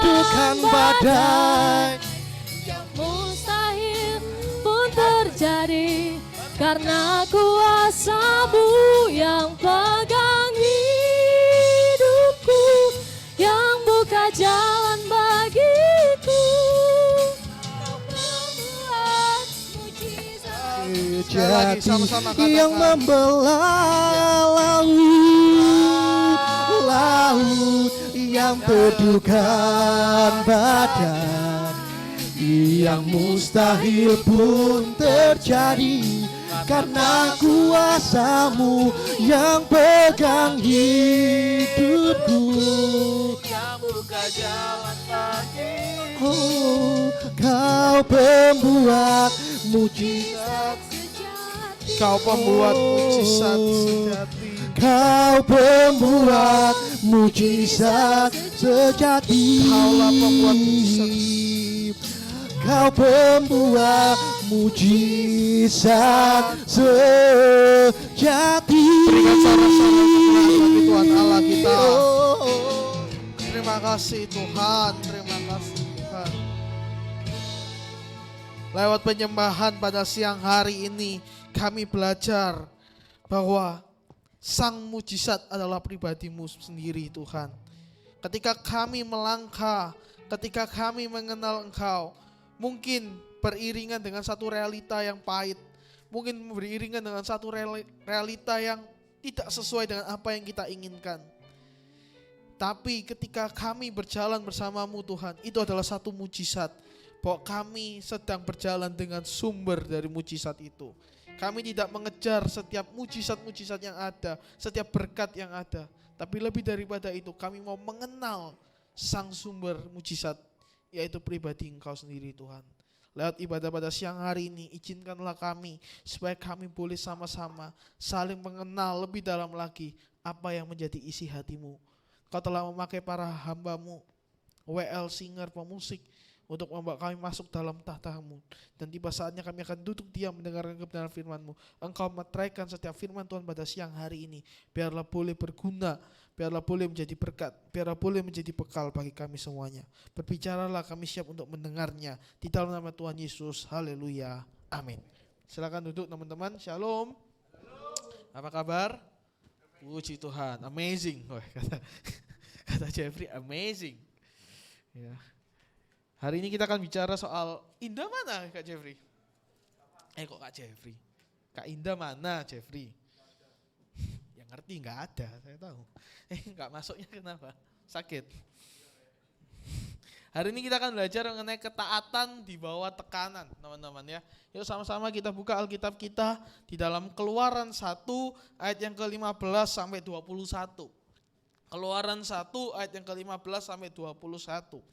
meredukan badai. Yang mustahil pun terjadi karena kuasa-Mu yang pegang hidupku, yang buka jalan bagiku. Kau membuat mujizat Sejati sama-sama katakan. yang membelah laut yang teduhkan badai, yang mustahil pun terjadi karena kuasa-Mu yang pegang hidupku. Yang buka jalan bagiku. Oh, Kau pembuat mujizat, sejati. Kau pembuat mujizat sejati. Kau pembuat mujizat sejati. Kaulah pembuat mujizat. Kau pembuat mujizat sejati. Berikan sama-sama kemuliaan bagi Tuhan Allah kita. Oh, Terima kasih Tuhan, terima kasih Tuhan. Lewat penyembahan pada siang hari ini, kami belajar bahwa Sang Mujizat adalah pribadi-Mu sendiri Tuhan. Ketika kami melangkah, ketika kami mengenal Engkau, mungkin beriringan dengan satu realita yang pahit, mungkin beriringan dengan satu realita yang tidak sesuai dengan apa yang kita inginkan. Tapi ketika kami berjalan bersama-Mu Tuhan, itu adalah satu mujizat bahwa kami sedang berjalan dengan sumber dari mujizat itu. Kami tidak mengejar setiap mujizat-mujizat yang ada, setiap berkat yang ada. Tapi lebih daripada itu, kami mau mengenal sang sumber mujizat, yaitu pribadi Engkau sendiri Tuhan. Lewat ibadah pada siang hari ini, izinkanlah kami supaya kami boleh sama-sama saling mengenal lebih dalam lagi apa yang menjadi isi hati-Mu. Kau telah memakai para hamba-Mu, WL, singer, pemusik, untuk membawa kami masuk dalam tahta-Mu. Dan tiba saatnya kami akan duduk diam mendengarkan kebenaran firman-Mu. Engkau meteraikan setiap firman Tuhan pada siang hari ini. Biarlah boleh berguna, biarlah boleh menjadi berkat, biarlah boleh menjadi bekal bagi kami semuanya. Berbicaralah, kami siap untuk mendengarnya. Di dalam nama Tuhan Yesus, haleluya, amin. Silakan duduk teman-teman, shalom. Apa kabar? Puji Tuhan, amazing. Wah, kata Jeffrey, amazing. Ya. Hari ini kita akan bicara soal Indah mana Kak Jeffrey? Kok Kak Jeffrey? Kak Indah mana Jeffrey? Yang ngerti nggak ada, saya tahu. Nggak masuknya kenapa? Sakit. Hari ini kita akan belajar mengenai ketaatan di bawah tekanan, teman-teman ya. Yuk sama-sama kita buka Alkitab kita di dalam Keluaran 1 ayat yang ke-15 sampai 21. Keluaran 1 ayat yang ke-15 sampai 21.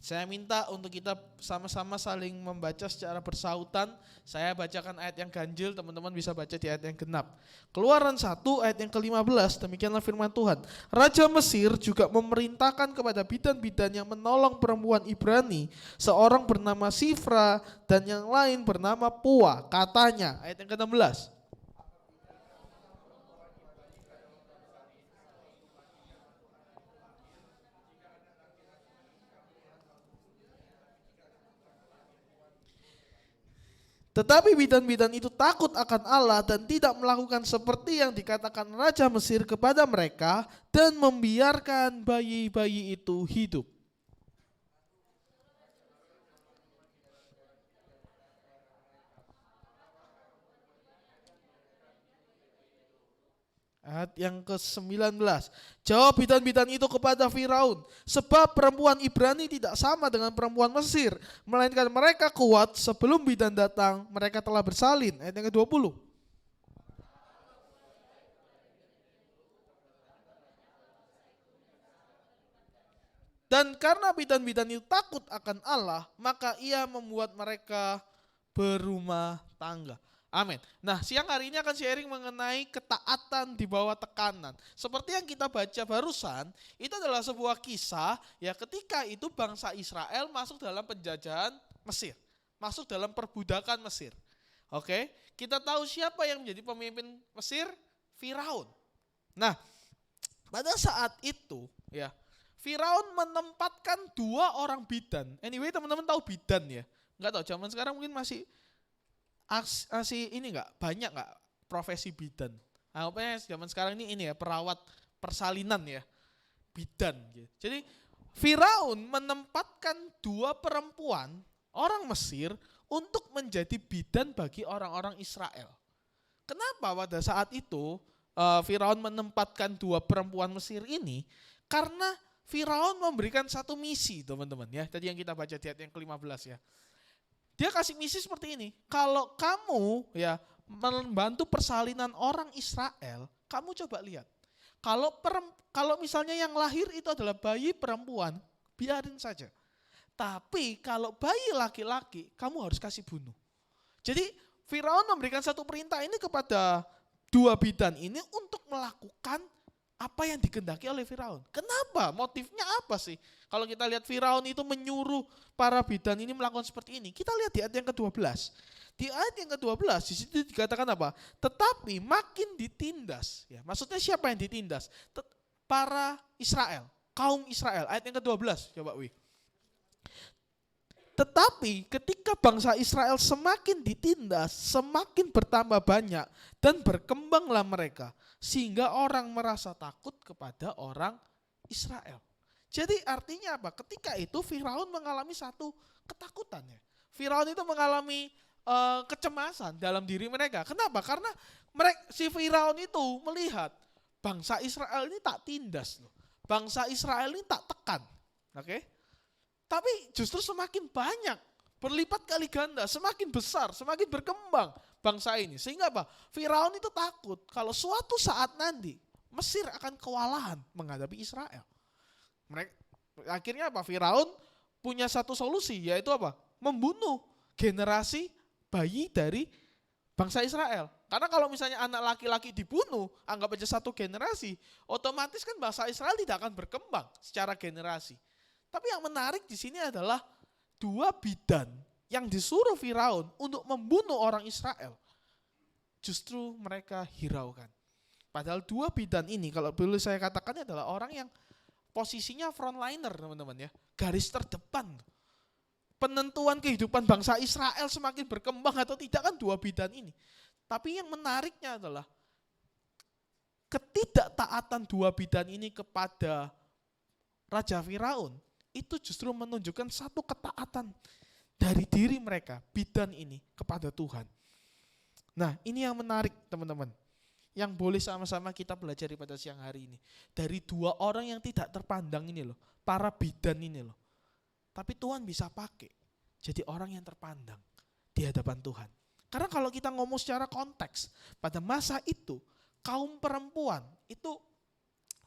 Saya minta untuk kita sama-sama saling membaca secara bersautan. Saya bacakan ayat yang ganjil, teman-teman bisa baca di ayat yang genap. Keluaran 1 ayat yang ke-15, demikianlah firman Tuhan. Raja Mesir juga memerintahkan kepada bidan-bidan yang menolong perempuan Ibrani, seorang bernama Sifra dan yang lain bernama Pua. Katanya, ayat yang ke-16. Tetapi bidan-bidan itu takut akan Allah dan tidak melakukan seperti yang dikatakan Raja Mesir kepada mereka dan membiarkan bayi-bayi itu hidup. Ayat yang ke-19. Jawab bidan-bidan itu kepada Firaun, sebab perempuan Ibrani tidak sama dengan perempuan Mesir, melainkan mereka kuat sebelum bidan datang, mereka telah bersalin. Ayat yang ke-20. Dan karena bidan-bidan itu takut akan Allah, maka ia membuat mereka berumah tangga. Amin. Nah, siang hari ini akan sharing mengenai ketaatan di bawah tekanan. Seperti yang kita baca barusan, itu adalah sebuah kisah ya ketika itu bangsa Israel masuk dalam penjajahan Mesir, masuk dalam perbudakan Mesir. Oke, kita tahu siapa yang menjadi pemimpin Mesir? Firaun. Nah, pada saat itu ya, Firaun menempatkan 2 orang bidan. Anyway, teman-teman tahu bidan ya? Enggak tahu, zaman sekarang mungkin masih ini enggak banyak enggak profesi bidan. Anggapnya zaman sekarang ini ya perawat persalinan ya. Bidan gitu. Jadi Firaun menempatkan 2 perempuan orang Mesir untuk menjadi bidan bagi orang-orang Israel. Kenapa pada saat itu Firaun menempatkan 2 perempuan Mesir ini? Karena Firaun memberikan satu misi, teman-teman ya. Tadi yang kita baca di ayat yang ke-15 ya. Dia kasih misi seperti ini. Kalau kamu ya membantu persalinan orang Israel, kamu coba lihat. Kalau misalnya yang lahir itu adalah bayi perempuan, biarin saja. Tapi kalau bayi laki-laki, kamu harus kasih bunuh. Jadi Firaun memberikan satu perintah ini kepada 2 bidan ini untuk melakukan apa yang dikehendaki oleh Firaun. Kenapa? Motifnya apa sih? Kalau kita lihat Firaun itu menyuruh para bidan ini melakukan seperti ini. Kita lihat di ayat yang ke-12. Di ayat yang ke-12 di situ dikatakan apa? Tetapi makin ditindas. Ya, maksudnya siapa yang ditindas? Para Israel, kaum Israel. Ayat yang ke-12, coba Wi. Tetapi ketika bangsa Israel semakin ditindas, semakin bertambah banyak dan berkembanglah mereka. Sehingga orang merasa takut kepada orang Israel. Jadi artinya apa? Ketika itu Firaun mengalami satu ketakutan ya. Firaun itu mengalami kecemasan dalam diri mereka. Kenapa? Karena si Firaun itu melihat bangsa Israel ini tak tindas loh. Bangsa Israel ini tak tekan. Oke? Tapi justru semakin banyak, berlipat kali ganda, semakin besar, semakin berkembang bangsa ini. Sehingga apa? Firaun itu takut kalau suatu saat nanti Mesir akan kewalahan menghadapi Israel. Akhirnya apa? Firaun punya satu solusi, yaitu apa? Membunuh generasi bayi dari bangsa Israel. Karena kalau misalnya anak laki-laki dibunuh, anggap aja satu generasi, otomatis kan bangsa Israel tidak akan berkembang secara generasi. Tapi yang menarik di sini adalah 2 bidan yang disuruh Firaun untuk membunuh orang Israel. Justru mereka hiraukan. Padahal 2 bidan ini kalau boleh saya katakan adalah orang yang posisinya frontliner teman-teman ya. Garis terdepan. Penentuan kehidupan bangsa Israel semakin berkembang atau tidak kan 2 bidan ini. Tapi yang menariknya adalah ketidaktaatan 2 bidan ini kepada Raja Firaun itu justru menunjukkan satu ketaatan dari diri mereka, bidan ini, kepada Tuhan. Nah, ini yang menarik teman-teman. Yang boleh sama-sama kita pelajari pada siang hari ini. Dari 2 orang yang tidak terpandang ini loh, para bidan ini loh. Tapi Tuhan bisa pakai jadi orang yang terpandang di hadapan Tuhan. Karena kalau kita ngomong secara konteks, pada masa itu, kaum perempuan itu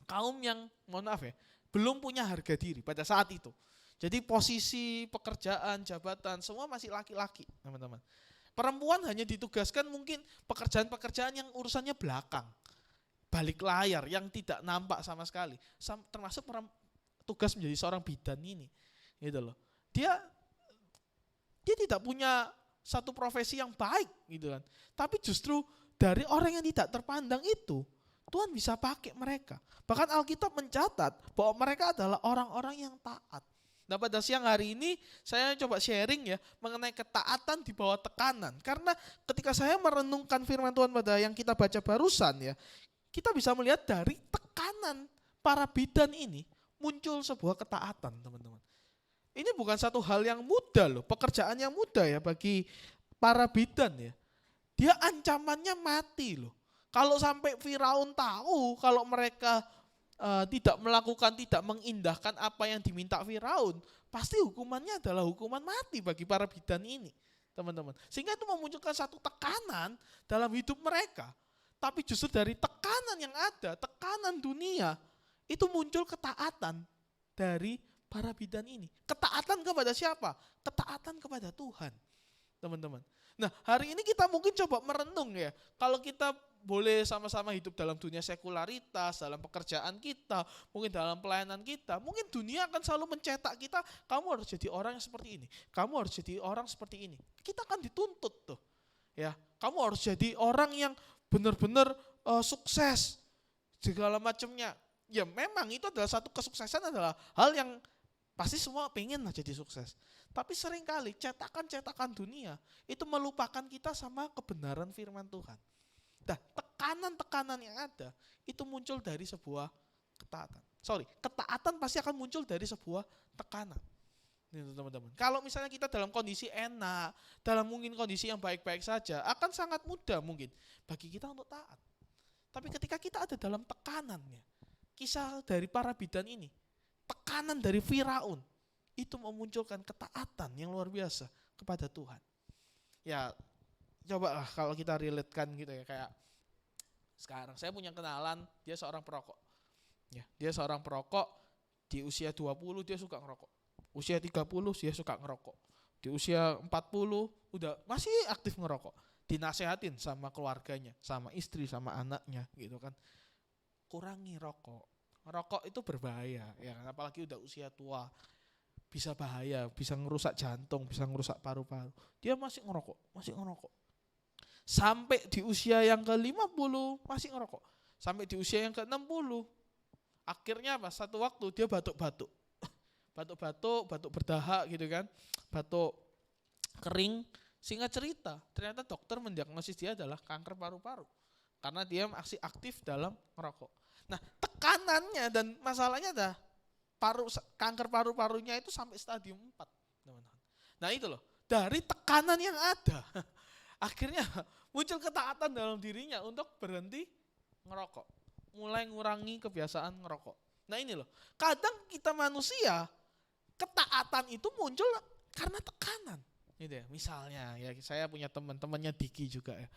kaum yang, mohon maaf ya, belum punya harga diri pada saat itu. Jadi posisi, pekerjaan, jabatan, semua masih laki-laki, teman-teman. Perempuan hanya ditugaskan mungkin pekerjaan-pekerjaan yang urusannya belakang. Balik layar, yang tidak nampak sama sekali. Termasuk tugas menjadi seorang bidan ini. Gitu loh. Dia tidak punya satu profesi yang baik, gitu kan. Tapi justru dari orang yang tidak terpandang itu, Tuhan bisa pakai mereka. Bahkan Alkitab mencatat bahwa mereka adalah orang-orang yang taat. Nah pada siang hari ini saya coba sharing ya mengenai ketaatan di bawah tekanan. Karena ketika saya merenungkan firman Tuhan pada yang kita baca barusan ya, kita bisa melihat dari tekanan para bidan ini muncul sebuah ketaatan teman-teman. Ini bukan satu hal yang mudah loh, pekerjaan yang mudah ya bagi para bidan ya. Dia ancamannya mati loh. Kalau sampai Firaun tahu kalau mereka tidak melakukan, tidak mengindahkan apa yang diminta Firaun, pasti hukumannya adalah hukuman mati bagi para bidan ini, teman-teman. Sehingga itu memunculkan satu tekanan dalam hidup mereka. Tapi justru dari tekanan yang ada, tekanan dunia, itu muncul ketaatan dari para bidan ini. Ketaatan kepada siapa? Ketaatan kepada Tuhan, teman-teman. Nah hari ini kita mungkin coba merenung ya, kalau kita boleh sama-sama hidup dalam dunia sekularitas, dalam pekerjaan kita, mungkin dalam pelayanan kita, mungkin dunia akan selalu mencetak kita, kamu harus jadi orang yang seperti ini, kamu harus jadi orang seperti ini. Kita akan dituntut tuh, ya, kamu harus jadi orang yang benar-benar sukses, segala macamnya, ya memang itu adalah satu kesuksesan, adalah hal yang pasti semua pengen lah jadi sukses. Tapi seringkali cetakan-cetakan dunia itu melupakan kita sama kebenaran firman Tuhan. Nah, tekanan-tekanan yang ada itu muncul dari sebuah ketaatan. Ketaatan pasti akan muncul dari sebuah tekanan. Nih teman-teman. Kalau misalnya kita dalam kondisi enak, dalam mungkin kondisi yang baik-baik saja, akan sangat mudah mungkin bagi kita untuk taat. Tapi ketika kita ada dalam tekanannya, kisah dari para bidan ini, tekanan dari Firaun, itu memunculkan ketaatan yang luar biasa kepada Tuhan. Ya, coba lah kalau kita relate-kan gitu ya, kayak sekarang saya punya kenalan, dia seorang perokok. Ya, dia seorang perokok, di usia 20 dia suka ngerokok. Usia 30 dia suka ngerokok. Di usia 40 udah masih aktif ngerokok. Dinasehatin sama keluarganya, sama istri, sama anaknya gitu kan. Kurangi rokok. Rokok itu berbahaya, ya kan? Apalagi udah usia tua. Bisa bahaya, bisa ngerusak jantung, bisa ngerusak paru-paru. Dia masih ngerokok. Sampai di usia yang ke-50 masih ngerokok. Sampai di usia yang ke-60, akhirnya apa? Satu waktu dia batuk-batuk. Batuk berdahak gitu kan. Batuk kering. Singkat cerita, ternyata dokter mendiagnosis dia adalah kanker paru-paru. Karena dia masih aktif dalam ngerokok. Nah, tekanannya dan masalahnya adalah kanker paru-parunya itu sampai stadium 4, teman-teman. Nah itu loh, dari tekanan yang ada, akhirnya muncul ketaatan dalam dirinya untuk berhenti ngerokok. Mulai ngurangi kebiasaan ngerokok. Nah ini loh, kadang kita manusia, ketaatan itu muncul karena tekanan. Gitu ya, misalnya ya saya punya temannya Diki juga ya.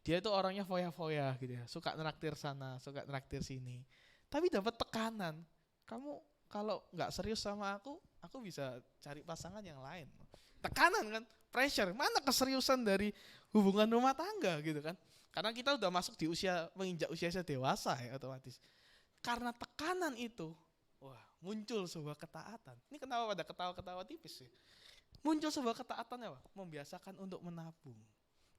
Dia itu orangnya foya-foya gitu ya, suka nraktir sana, suka nraktir sini. Tapi dapat tekanan, kamu kalau nggak serius sama aku bisa cari pasangan yang lain. Tekanan kan, pressure. Mana keseriusan dari hubungan rumah tangga gitu kan? Karena kita udah masuk di menginjak usia dewasa ya otomatis. Karena tekanan itu, wah muncul sebuah ketaatan. Ini kenapa pada ketawa-ketawa tipis sih? Muncul sebuah ketaatan apa? Membiasakan untuk menabung,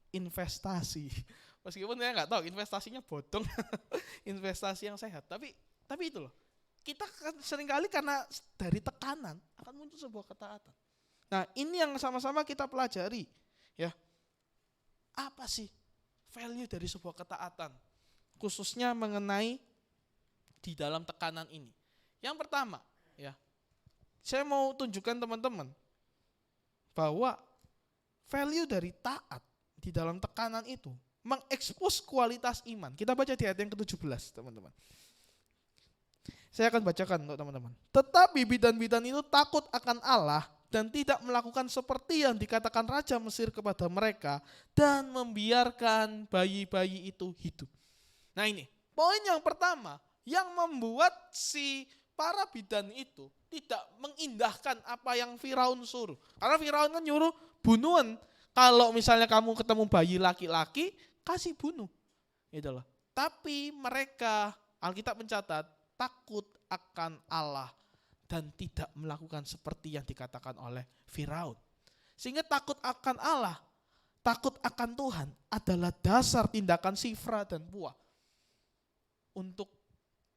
investasi. Meskipun saya nggak tahu investasinya bodong, investasi yang sehat. Tapi itu loh. Kita seringkali karena dari tekanan akan muncul sebuah ketaatan. Nah ini yang sama-sama kita pelajari ya. Apa sih value dari sebuah ketaatan? Khususnya mengenai di dalam tekanan ini. Yang pertama ya, saya mau tunjukkan teman-teman bahwa value dari taat di dalam tekanan itu mengekspos kualitas iman. Kita baca di ayat yang ke-17 teman-teman. Saya akan bacakan untuk teman-teman. Tetapi bidan-bidan itu takut akan Allah dan tidak melakukan seperti yang dikatakan Raja Mesir kepada mereka dan membiarkan bayi-bayi itu hidup. Nah ini, poin yang pertama yang membuat si para bidan itu tidak mengindahkan apa yang Firaun suruh. Karena Firaun kan nyuruh bunuhan. Kalau misalnya kamu ketemu bayi laki-laki, kasih bunuh. Gitu loh. Tapi mereka, Alkitab mencatat, takut akan Allah dan tidak melakukan seperti yang dikatakan oleh Firaun. Sehingga takut akan Allah, takut akan Tuhan adalah dasar tindakan Sifra dan Puah untuk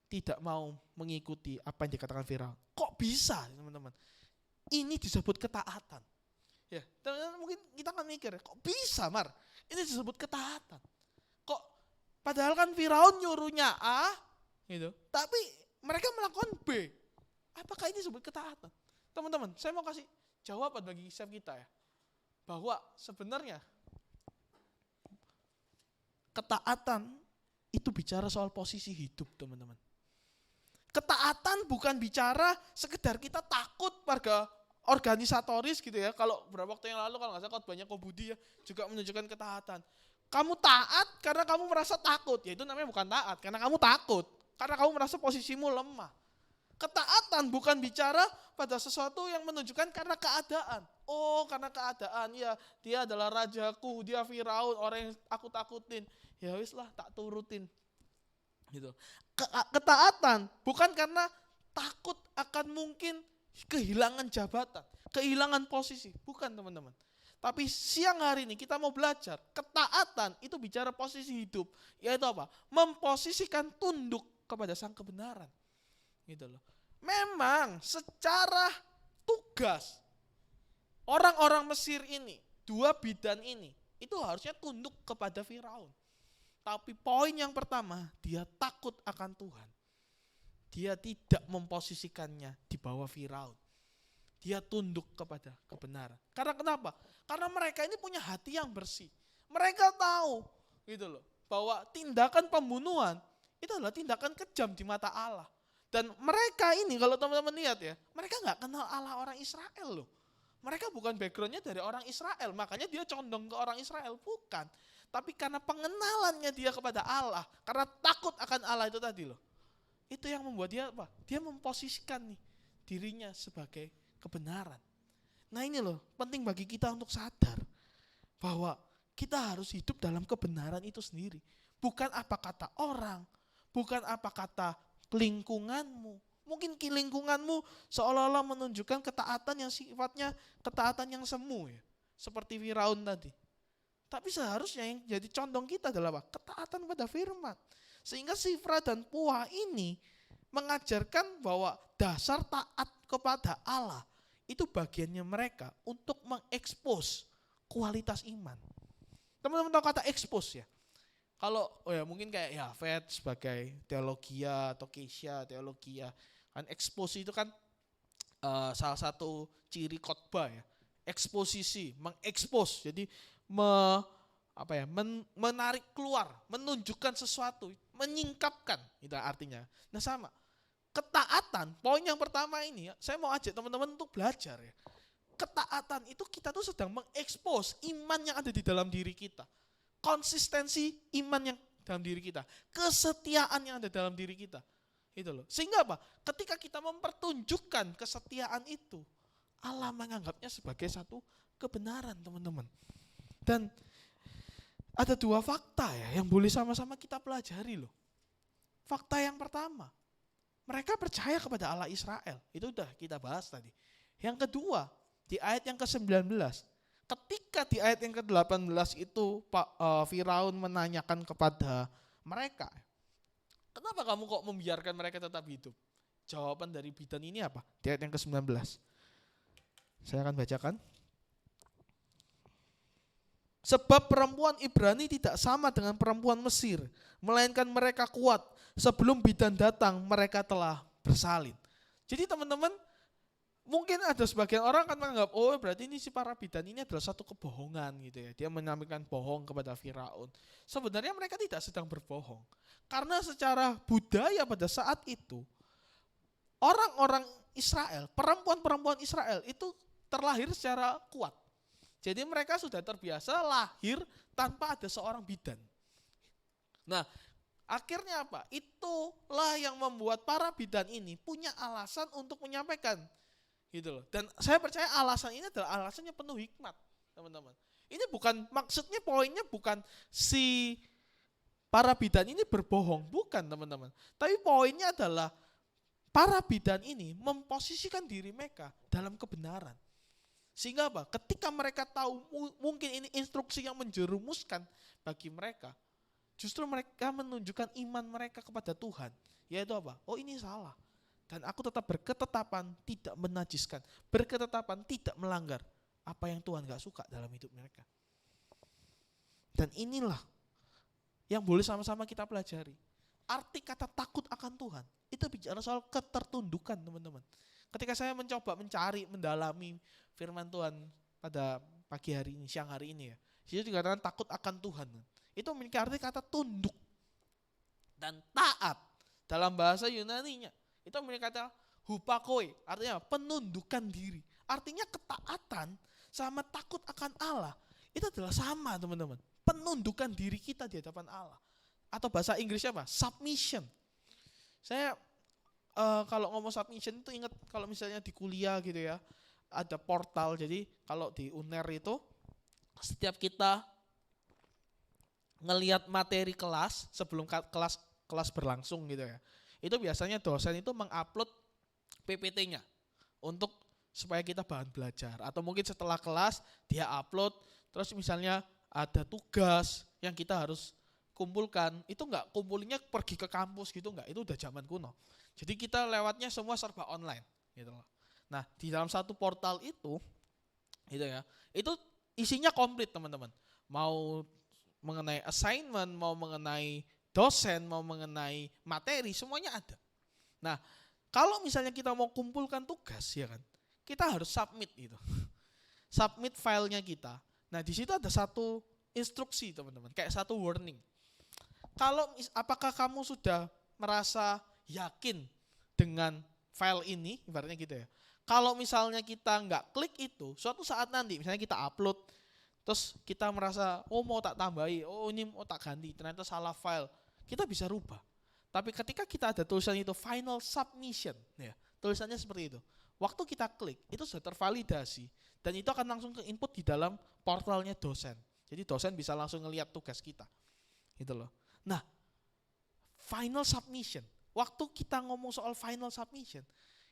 tidak mau mengikuti apa yang dikatakan Firaun. Kok bisa teman-teman? Ini disebut ketaatan. Ya, teman-teman mungkin kita akan mikir, kok bisa Mar? Ini disebut ketaatan. Kok padahal kan Firaun nyuruhnya A, gitu. Tapi mereka melakukan B. Apakah ini disebut ketaatan? Teman-teman, saya mau kasih jawaban bagi chef kita ya. Bahwa sebenarnya ketaatan itu bicara soal posisi hidup, teman-teman. Ketaatan bukan bicara sekedar kita takut warga organisatoris gitu ya. Kalau beberapa waktu yang lalu kalau nggak salah khotbahnya Kobudi ya juga menunjukkan ketaatan. Kamu taat karena kamu merasa takut, ya itu namanya bukan taat, karena kamu takut. Karena kamu merasa posisimu lemah. Ketaatan bukan bicara pada sesuatu yang menunjukkan karena keadaan. Oh karena keadaan, ya dia adalah rajaku, dia Firaun, orang yang aku takutin. Ya wis lah tak turutin. Gitu. Ketaatan bukan karena takut akan mungkin kehilangan jabatan, kehilangan posisi. Bukan teman-teman. Tapi siang hari ini kita mau belajar, ketaatan itu bicara posisi hidup. Yaitu apa? Memposisikan tunduk kepada sang kebenaran. Gitu loh. Memang secara tugas orang-orang Mesir ini, dua bidan ini, itu harusnya tunduk kepada Firaun. Tapi poin yang pertama, dia takut akan Tuhan. Dia tidak memposisikannya di bawah Firaun. Dia tunduk kepada kebenaran. Karena kenapa? Karena mereka ini punya hati yang bersih. Mereka tahu gitu loh, bahwa tindakan pembunuhan itu adalah tindakan kejam di mata Allah. Dan mereka ini kalau teman-teman lihat ya, mereka nggak kenal Allah orang Israel loh. Mereka bukan backgroundnya dari orang Israel, makanya dia condong ke orang Israel, bukan. Tapi karena pengenalannya dia kepada Allah, karena takut akan Allah itu tadi loh. Itu yang membuat dia apa? Dia memposisikan nih dirinya sebagai kebenaran. Nah ini loh, penting bagi kita untuk sadar bahwa kita harus hidup dalam kebenaran itu sendiri. Bukan apa kata orang, bukan apa kata lingkunganmu. Mungkin lingkunganmu seolah-olah menunjukkan ketaatan yang sifatnya ketaatan yang semu ya. Seperti Firaun tadi. Tapi seharusnya yang jadi condong kita adalah apa? Ketaatan pada firman. Sehingga Sifra dan Puah ini mengajarkan bahwa dasar taat kepada Allah itu bagiannya mereka untuk mengekspos kualitas iman. Teman-teman tahu kata expose ya? Kalau mungkin kayak Yafet sebagai teologia atau Keisha teologia, kan expose itu kan salah satu ciri khotbah ya. Eksposisi, mengekspos. Jadi menarik keluar, menunjukkan sesuatu, menyingkapkan itu artinya. Nah sama, ketaatan, poin yang pertama ini ya, saya mau ajak teman-teman untuk belajar ya. Ketaatan itu kita tuh sedang mengekspos iman yang ada di dalam diri kita. Konsistensi iman yang dalam diri kita, kesetiaan yang ada dalam diri kita. Itu loh. Sehingga apa? Ketika kita mempertunjukkan kesetiaan itu, Allah menganggapnya sebagai satu kebenaran, teman-teman. Dan ada dua fakta ya yang boleh sama-sama kita pelajari loh. Fakta yang pertama, mereka percaya kepada Allah Israel. Itu udah kita bahas tadi. Yang kedua, di ayat yang ke-19, ketika di ayat yang ke-18 itu Firaun menanyakan kepada mereka, kenapa kamu kok membiarkan mereka tetap hidup? Jawaban dari bidan ini apa? Di ayat yang ke-19. Saya akan bacakan. Sebab perempuan Ibrani tidak sama dengan perempuan Mesir, melainkan mereka kuat. Sebelum bidan datang, mereka telah bersalin. Jadi teman-teman, mungkin ada sebagian orang akan menganggap, oh berarti ini si para bidan ini adalah satu kebohongan gitu ya. Dia menyampaikan bohong kepada Firaun. Sebenarnya mereka tidak sedang berbohong. Karena secara budaya pada saat itu, orang-orang Israel, perempuan-perempuan Israel itu terlahir secara kuat. Jadi mereka sudah terbiasa lahir tanpa ada seorang bidan. Nah, akhirnya apa? Itulah yang membuat para bidan ini punya alasan untuk menyampaikan. Gitu loh. Dan saya percaya alasan ini adalah alasannya penuh hikmat, teman-teman. Ini bukan, maksudnya poinnya bukan si para bidan ini berbohong, bukan teman-teman. Tapi poinnya adalah para bidan ini memposisikan diri mereka dalam kebenaran. Sehingga apa? Ketika mereka tahu mungkin ini instruksi yang menjerumuskan bagi mereka, justru mereka menunjukkan iman mereka kepada Tuhan. Yaitu apa? Oh ini salah. Dan aku tetap berketetapan tidak menajiskan, berketetapan tidak melanggar apa yang Tuhan gak suka dalam hidup mereka. Dan inilah yang boleh sama-sama kita pelajari. Arti kata takut akan Tuhan, itu bicara soal ketertundukan, teman-teman. Ketika saya mencoba mencari, mendalami firman Tuhan pada pagi hari ini, siang hari ini ya. Jadi dikatakan takut akan Tuhan. Itu memiliki arti kata tunduk. Dan taat dalam bahasa Yunaninya, itu memiliki kata hupakoi, artinya penundukan diri. Artinya ketaatan sama takut akan Allah, itu adalah sama teman-teman. Penundukan diri kita di hadapan Allah. Atau bahasa Inggrisnya apa? Submission. Saya kalau ngomong submission itu ingat kalau misalnya di kuliah gitu ya, ada portal. Jadi kalau di UNER itu setiap kita ngelihat materi kelas sebelum kelas berlangsung gitu ya, itu biasanya dosen itu mengupload PPT-nya untuk supaya kita bahan belajar. Atau mungkin setelah kelas dia upload, terus misalnya ada tugas yang kita harus kumpulkan, itu enggak kumpulinnya pergi ke kampus gitu enggak, itu udah zaman kuno. Jadi kita lewatnya semua serba online gitu loh. Nah, di dalam satu portal itu gitu ya, itu isinya komplit teman-teman. Mau mengenai assignment, mau mengenai dosen, mau mengenai materi, semuanya ada. Nah, kalau misalnya kita mau kumpulkan tugas ya kan, kita harus submit itu. Submit filenya kita. Nah, di situ ada satu instruksi teman-teman, kayak satu warning. Apakah kamu sudah merasa yakin dengan file ini, ibaratnya gitu ya. Kalau misalnya kita nggak klik itu, suatu saat nanti misalnya kita upload, terus kita merasa, oh mau tak tambahi, oh ini mau tak ganti, ternyata salah file, kita bisa rubah. Tapi ketika kita ada tulisan itu final submission, ya, tulisannya seperti itu. Waktu kita klik, itu sudah tervalidasi, dan itu akan langsung ke input di dalam portalnya dosen. Jadi dosen bisa langsung ngelihat tugas kita, gitu loh. Nah, final submission, waktu kita ngomong soal final submission,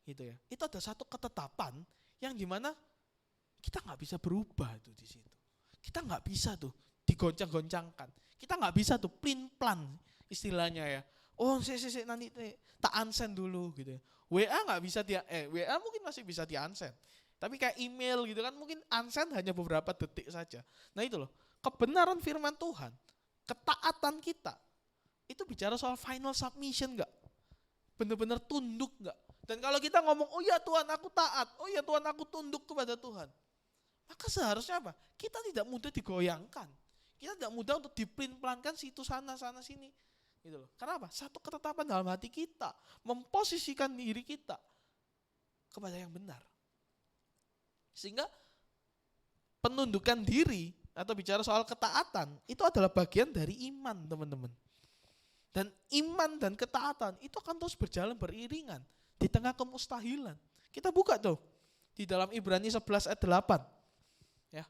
gitu ya, itu ada satu ketetapan yang dimana kita nggak bisa berubah tuh di situ. Kita nggak bisa tuh digoncang-goncangkan. Kita nggak bisa tuh plan istilahnya ya. Oh, nanti tak unsend dulu gitu ya. WA nggak bisa WA mungkin masih bisa di unsend. Tapi kayak email gitu kan mungkin unsend hanya beberapa detik saja. Nah itu loh, kebenaran firman Tuhan, ketaatan kita itu bicara soal final submission nggak? Benar-benar tunduk nggak? Dan kalau kita ngomong, oh ya Tuhan aku taat, oh ya Tuhan aku tunduk kepada Tuhan, maka seharusnya apa? Kita tidak mudah digoyangkan. Kita tidak mudah untuk dipelin-pelankan situ sana sini. Gitu loh. Karena apa? Satu ketetapan dalam hati kita, memposisikan diri kita kepada yang benar. Sehingga penundukan diri atau bicara soal ketaatan itu adalah bagian dari iman, teman-teman. Dan iman dan ketaatan itu akan terus berjalan beriringan di tengah kemustahilan. Kita buka tuh di dalam Ibrani 11 ayat 8. Ya.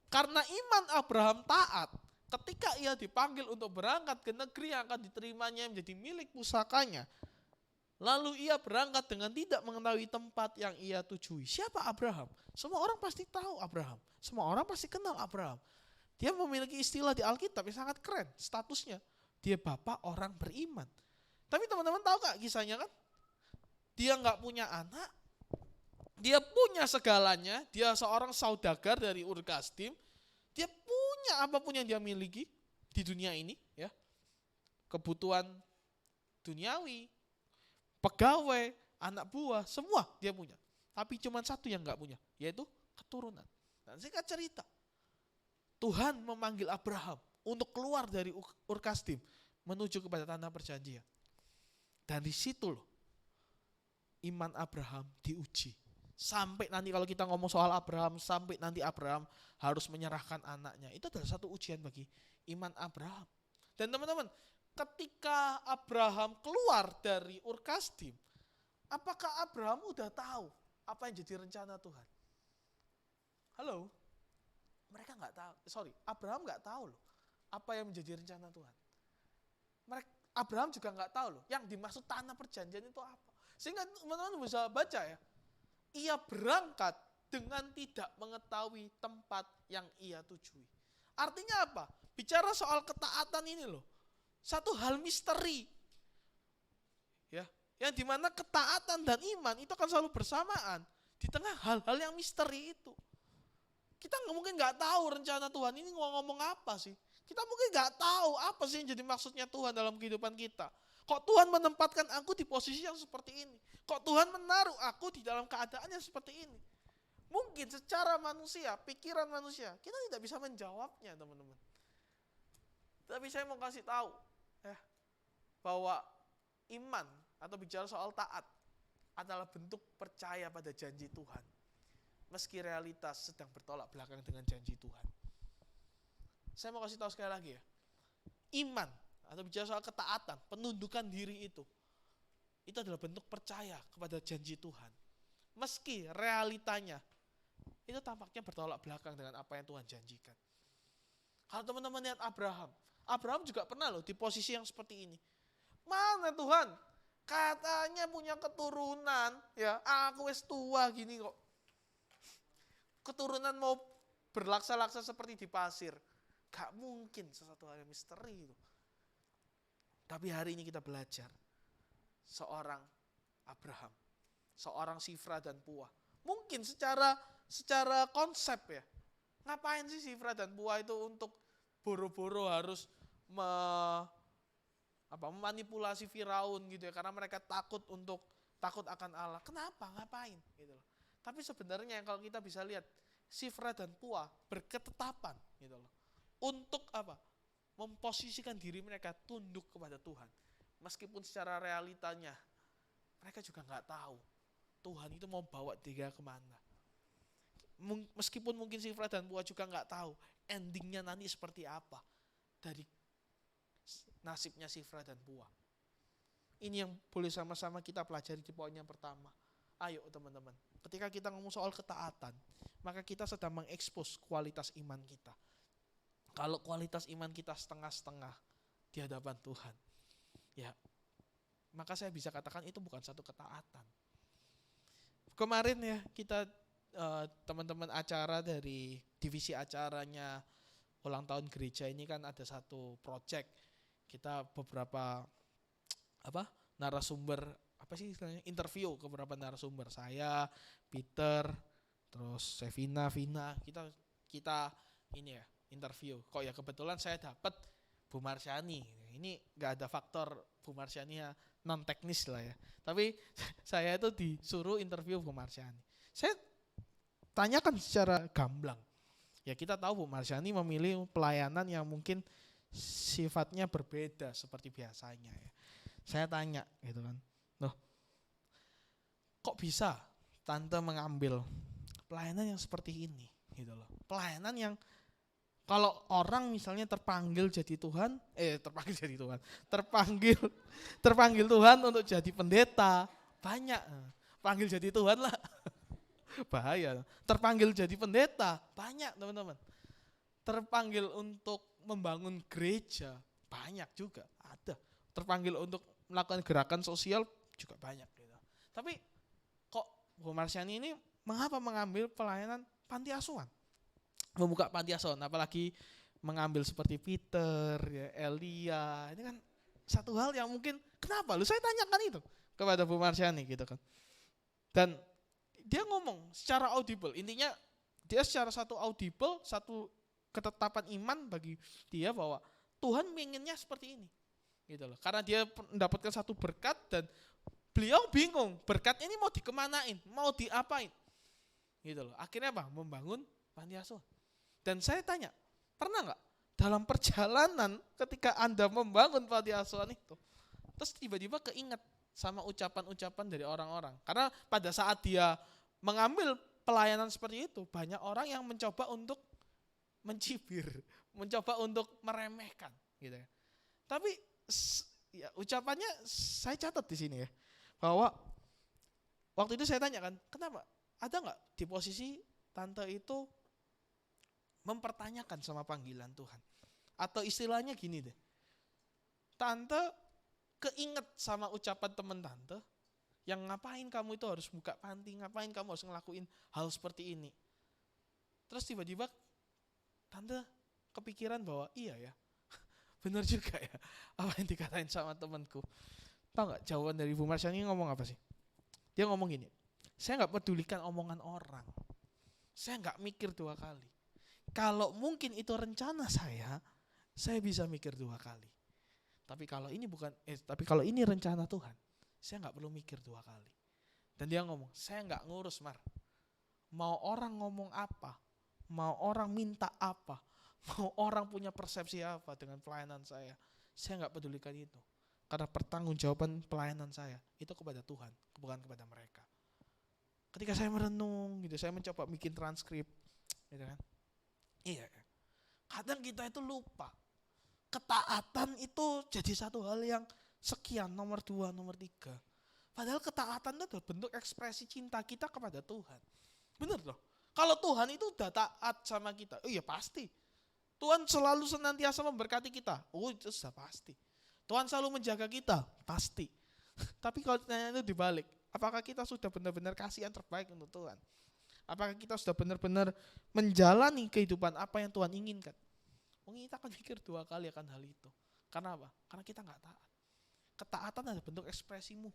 Karena iman Abraham taat ketika ia dipanggil untuk berangkat ke negeri yang akan diterimanya menjadi milik pusakanya. Lalu ia berangkat dengan tidak mengetahui tempat yang ia tujui. Siapa Abraham? Semua orang pasti tahu Abraham. Semua orang pasti kenal Abraham. Dia memiliki istilah di Alkitab yang sangat keren statusnya. Dia bapak orang beriman. Tapi teman-teman tahu gak kisahnya kan? Dia gak punya anak. Dia punya segalanya. Dia seorang saudagar dari Ur Kasdim. Dia punya apapun yang dia miliki di dunia ini. Ya, kebutuhan duniawi, pegawai, anak buah, semua dia punya. Tapi cuma satu yang gak punya, yaitu keturunan. Dan singkat cerita, Tuhan memanggil Abraham untuk keluar dari Ur Kasdim menuju kepada tanah perjanjian. Dan di situ loh iman Abraham diuji. Sampai nanti kalau kita ngomong soal Abraham, sampai nanti Abraham harus menyerahkan anaknya. Itu adalah satu ujian bagi iman Abraham. Dan teman-teman, ketika Abraham keluar dari Ur Kasdim, apakah Abraham udah tahu apa yang jadi rencana Tuhan? Halo? Mereka nggak tahu. Abraham nggak tahu loh apa yang menjadi rencana Tuhan. Abraham juga nggak tahu loh yang dimaksud tanah perjanjian itu apa. Sehingga teman-teman bisa baca ya, ia berangkat dengan tidak mengetahui tempat yang ia tujui. Artinya apa? Bicara soal ketaatan ini loh, satu hal misteri, ya, yang dimana ketaatan dan iman itu akan selalu bersamaan di tengah hal-hal yang misteri itu. Kita mungkin nggak tahu rencana Tuhan ini mau ngomong apa sih. Kita mungkin nggak tahu apa sih yang jadi maksudnya Tuhan dalam kehidupan kita. Kok Tuhan menempatkan aku di posisi yang seperti ini? Kok Tuhan menaruh aku di dalam keadaan yang seperti ini? Mungkin secara manusia, pikiran manusia, kita tidak bisa menjawabnya, teman-teman. Tapi saya mau kasih tahu ya, bahwa iman atau bicara soal taat adalah bentuk percaya pada janji Tuhan. Meski realitas sedang bertolak belakang dengan janji Tuhan. Saya mau kasih tahu sekali lagi ya. Iman atau bicara soal ketaatan, penundukan diri itu adalah bentuk percaya kepada janji Tuhan. Meski realitanya itu tampaknya bertolak belakang dengan apa yang Tuhan janjikan. Kalau teman-teman lihat Abraham juga pernah loh di posisi yang seperti ini. Mana Tuhan? Katanya punya keturunan, ya aku wis tua gini kok. Keturunan mau berlaksa-laksa seperti di pasir. Gak mungkin, sesuatu hal yang misteri itu. Tapi hari ini kita belajar seorang Abraham, seorang Sifra dan Puah. Mungkin secara konsep ya, ngapain sih Sifra dan Puah itu untuk boro-boro harus memanipulasi Firaun gitu ya, karena mereka takut akan Allah. Kenapa? Ngapain gitu loh. Tapi sebenarnya kalau kita bisa lihat, Sifra dan Puah berketetapan gitu loh. Untuk apa? Memposisikan diri mereka tunduk kepada Tuhan. Meskipun secara realitanya mereka juga nggak tahu Tuhan itu mau bawa dia kemana. Meskipun mungkin Sifra dan Puah juga nggak tahu endingnya nanti seperti apa dari nasibnya Sifra dan Puah. Ini yang boleh sama-sama kita pelajari di poin yang pertama. Ayo teman-teman, ketika kita ngomong soal ketaatan, maka kita sedang mengekspos kualitas iman kita. Kalau kualitas iman kita setengah-setengah di hadapan Tuhan, ya, maka saya bisa katakan itu bukan satu ketaatan. Kemarin ya kita teman-teman acara dari divisi acaranya ulang tahun gereja ini kan ada satu project. Kita beberapa narasumber interview ke beberapa narasumber, saya, Peter, terus Sevina, Vina, kita ini ya interview. Kok ya kebetulan saya dapat Bu Marsyani. Ini nggak ada faktor Bu Marsyani ya, non teknis lah ya. Tapi saya itu disuruh interview Bu Marsyani. Saya tanyakan secara gamblang. Ya kita tahu Bu Marsyani memilih pelayanan yang mungkin sifatnya berbeda seperti biasanya ya. Saya tanya gitu kan, loh kok bisa Tante mengambil pelayanan yang seperti ini gitu loh. Pelayanan yang kalau orang misalnya terpanggil Tuhan untuk jadi pendeta, banyak. Panggil jadi Tuhan lah. Bahaya. Terpanggil jadi pendeta, banyak teman-teman. Terpanggil untuk membangun gereja, banyak juga, ada. Terpanggil untuk melakukan gerakan sosial juga banyak gitu. Tapi kok Bu Marsyani ini mengapa mengambil pelayanan panti asuhan? Membuka panti asuhan, apalagi mengambil seperti Peter, ya, Elia, ini kan satu hal yang mungkin kenapa? Saya tanyakan itu kepada Bu Marsyani gitu kan. Dan dia ngomong secara audible, intinya dia secara satu audible, satu ketetapan iman bagi dia bahwa Tuhan menginginnya seperti ini. Gitu loh. Karena dia mendapatkan satu berkat dan beliau bingung, berkat ini mau dikemanain, mau diapain. Gitu loh. Akhirnya apa? Membangun panti asuhan. Dan saya tanya, pernah nggak dalam perjalanan ketika Anda membangun panti asuhan itu, terus tiba-tiba keinget sama ucapan-ucapan dari orang-orang. Karena pada saat dia mengambil pelayanan seperti itu, banyak orang yang mencoba untuk mencibir, mencoba untuk meremehkan, gitu ya. Tapi ya, ucapannya saya catat di sini ya, bahwa waktu itu saya tanya kan, kenapa? Ada nggak di posisi Tante itu mempertanyakan sama panggilan Tuhan? Atau istilahnya gini deh, Tante keinget sama ucapan teman Tante, yang ngapain kamu itu harus buka panti, ngapain kamu harus ngelakuin hal seperti ini. Terus tiba-tiba Tante kepikiran bahwa iya ya, benar juga ya apa yang dikatain sama temanku. Tahu nggak jawaban dari Bu Marsyani ngomong apa sih? Dia ngomong gini, saya nggak pedulikan omongan orang, saya nggak mikir dua kali. Kalau mungkin itu rencana saya bisa mikir dua kali. Tapi kalau ini rencana Tuhan, saya nggak perlu mikir dua kali. Dan dia ngomong, saya nggak ngurus Mar, mau orang ngomong apa, mau orang minta apa, mau orang punya persepsi apa dengan pelayanan saya nggak pedulikan itu. Karena pertanggungjawaban pelayanan saya itu kepada Tuhan, bukan kepada mereka. Ketika saya merenung gitu, saya mencoba bikin transkrip, gitu kan. Iya, kadang kita itu lupa. Ketaatan itu jadi satu hal yang sekian, nomor 2, nomor 3. Padahal ketaatan itu bentuk ekspresi cinta kita kepada Tuhan. Bener loh. Kalau Tuhan itu udah taat sama kita, oh iya pasti. Tuhan selalu senantiasa memberkati kita, oh itu sudah pasti. Tuhan selalu menjaga kita, pasti. Tapi kalau tanya itu dibalik, apakah kita sudah benar-benar kasih yang terbaik untuk Tuhan? Apakah kita sudah benar-benar menjalani kehidupan apa yang Tuhan inginkan? Mungkin kita akan mikir dua kali akan hal itu. Karena apa? Karena kita nggak taat. Ketaatan adalah bentuk ekspresimu,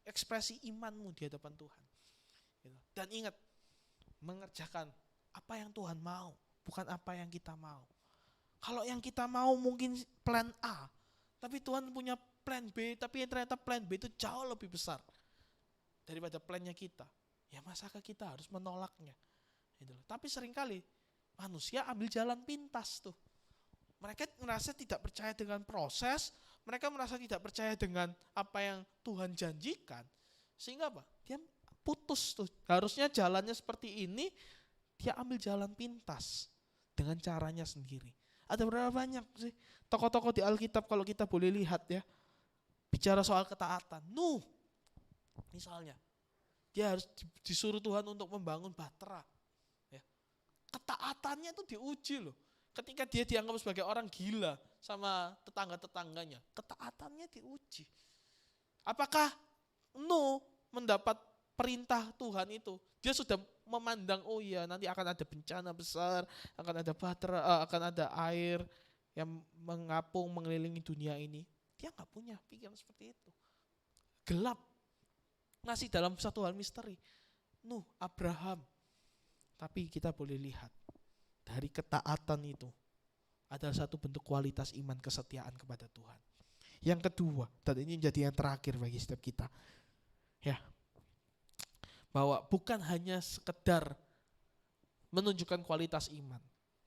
ekspresi imanmu di hadapan Tuhan. Gitu. Dan ingat, mengerjakan apa yang Tuhan mau, bukan apa yang kita mau. Kalau yang kita mau mungkin plan A, tapi Tuhan punya plan B, tapi ternyata plan B itu jauh lebih besar daripada plannya kita. Ya masakah kita harus menolaknya? Gitu. Tapi seringkali manusia ambil jalan pintas tuh. Mereka merasa tidak percaya dengan proses, mereka merasa tidak percaya dengan apa yang Tuhan janjikan. Sehingga apa? Dia putus tuh. Harusnya jalannya seperti ini, dia ambil jalan pintas dengan caranya sendiri. Ada berapa banyak sih tokoh-tokoh di Alkitab kalau kita boleh lihat ya, bicara soal ketaatan. Nuh, misalnya, dia harus disuruh Tuhan untuk membangun Batra. Ya. Ketaatannya itu diuji loh. Ketika dia dianggap sebagai orang gila sama tetangga-tetangganya, ketaatannya diuji. Apakah Nuh mendapat perintah Tuhan itu? Dia sudah memandang, oh iya nanti akan ada bencana besar, akan ada Batra, akan ada air yang mengapung mengelilingi dunia ini. Dia nggak punya pikiran seperti itu. Gelap. Masih dalam satu hal misteri. Nuh, Abraham. Tapi kita boleh lihat, dari ketaatan itu adalah satu bentuk kualitas iman kesetiaan kepada Tuhan. Yang kedua, dan ini menjadi yang terakhir bagi setiap kita. Ya, bahwa bukan hanya sekedar menunjukkan kualitas iman,